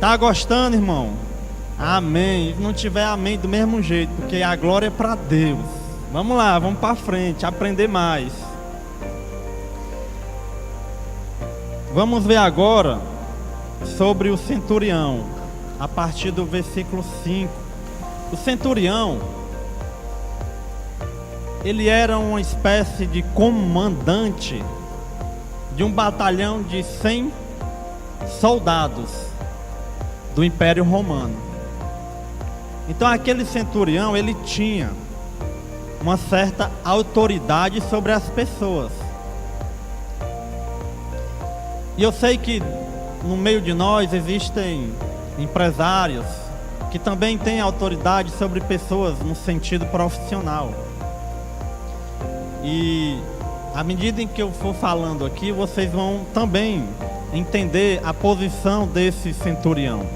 Tá gostando, irmão? Amém. Se não tiver amém do mesmo jeito, porque a glória é para Deus. Vamos lá, vamos para frente, aprender mais. Vamos ver agora sobre o centurião, a partir do versículo 5. O centurião, ele era uma espécie de comandante de um batalhão de 100 soldados do Império Romano. Então aquele centurião, ele tinha uma certa autoridade sobre as pessoas. E eu sei que no meio de nós existem empresários que também têm autoridade sobre pessoas no sentido profissional. E à medida em que eu for falando aqui, vocês vão também entender a posição desse centurião.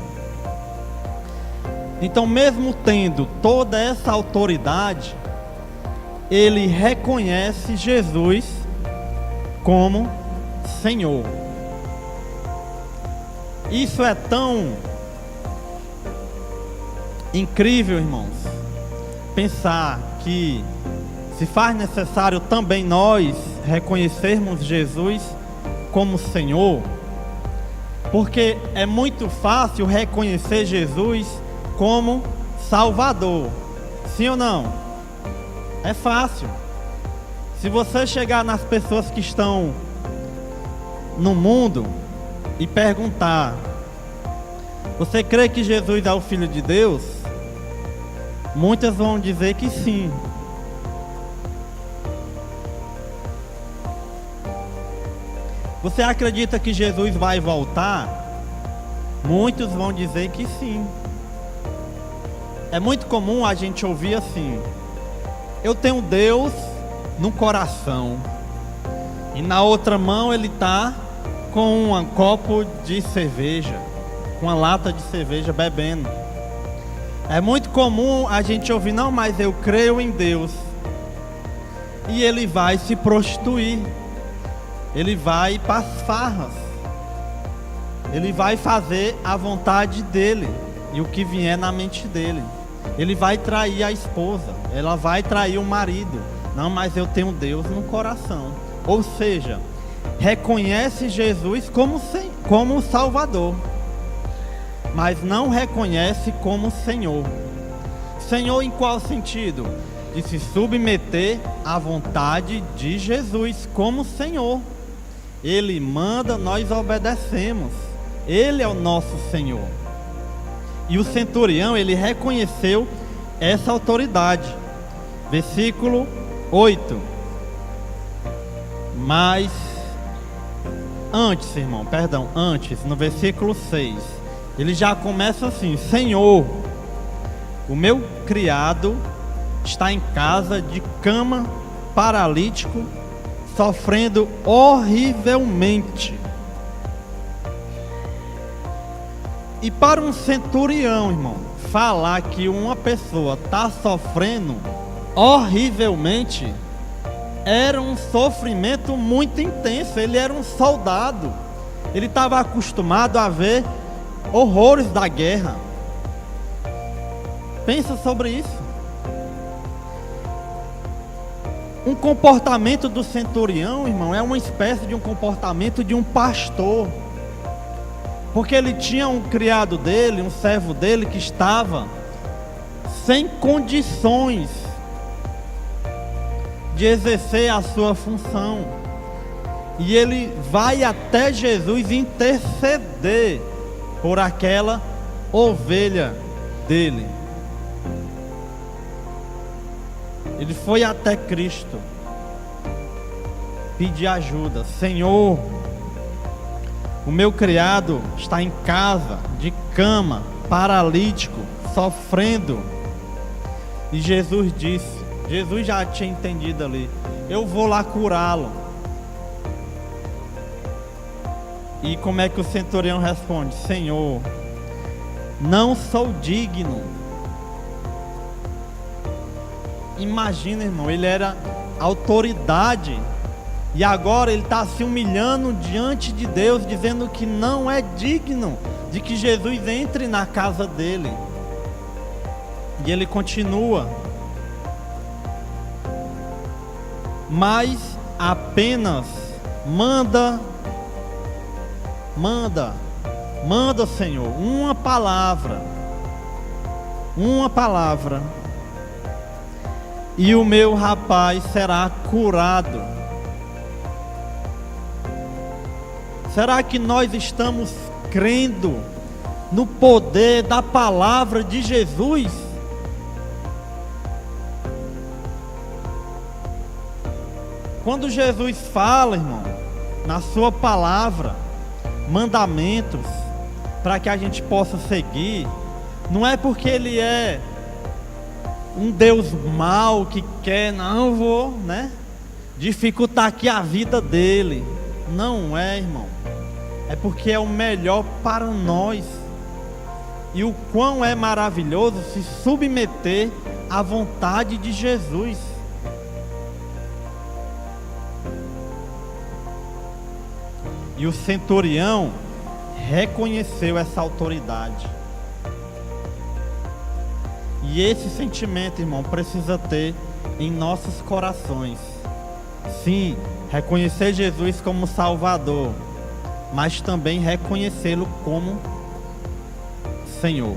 Então, mesmo tendo toda essa autoridade, ele reconhece Jesus como Senhor. Isso é tão incrível, irmãos, pensar que se faz necessário também nós reconhecermos Jesus como Senhor, porque é muito fácil reconhecer Jesus como Salvador, sim ou não? É fácil. Se você chegar nas pessoas que estão no mundo e perguntar: você crê que Jesus é o Filho de Deus? Muitas vão dizer que sim. Você acredita que Jesus vai voltar? Muitos vão dizer que sim. É muito comum a gente ouvir assim: eu tenho Deus no coração, e na outra mão ele está com um copo de cerveja, com uma lata de cerveja bebendo. É muito comum a gente ouvir: não, mas eu creio em Deus. E ele vai se prostituir, ele vai para as farras, ele vai fazer a vontade dele e o que vier na mente dele. Ele vai trair a esposa, ela vai trair o marido. Não, mas eu tenho Deus no coração. Ou seja, reconhece Jesus como Salvador, mas não reconhece como Senhor. Senhor em qual sentido? De se submeter à vontade de Jesus como Senhor. Ele manda, nós obedecemos. Ele é o nosso Senhor. E o centurião, ele reconheceu essa autoridade. Versículo 8. Mas antes, irmão, antes, no versículo 6, ele já começa assim: Senhor, o meu criado está em casa de cama, paralítico, sofrendo horrivelmente. E para um centurião, irmão, falar que uma pessoa está sofrendo horrivelmente era um sofrimento muito intenso. Ele era um soldado, ele estava acostumado a ver horrores da guerra. Pensa sobre isso. Um comportamento do centurião, irmão, é uma espécie de um comportamento de um pastor, porque ele tinha um criado dele, um servo dele que estava sem condições de exercer a sua função, e ele vai até Jesus interceder por aquela ovelha dele. Ele foi até Cristo pedir ajuda: Senhor, o meu criado está em casa, de cama, paralítico, sofrendo. E Jesus já tinha entendido ali: eu vou lá curá-lo. E como é que o centurião responde? Senhor, não sou digno. Imagina, irmão, ele era autoridade, e agora ele está se humilhando diante de Deus, dizendo que não é digno de que Jesus entre na casa dele. E ele continua: mas apenas manda, Senhor, uma palavra, e o meu rapaz será curado. Será que nós estamos crendo no poder da palavra de Jesus? Quando Jesus fala, irmão, na sua palavra, mandamentos, para que a gente possa seguir, não é porque ele é um Deus mau que quer, não vou, dificultar aqui a vida dele. Não é, irmão. É porque é o melhor para nós. E o quão é maravilhoso se submeter à vontade de Jesus. E o centurião reconheceu essa autoridade. E esse sentimento, irmão, precisa ter em nossos corações. Sim, reconhecer Jesus como Salvador, mas também reconhecê-lo como Senhor.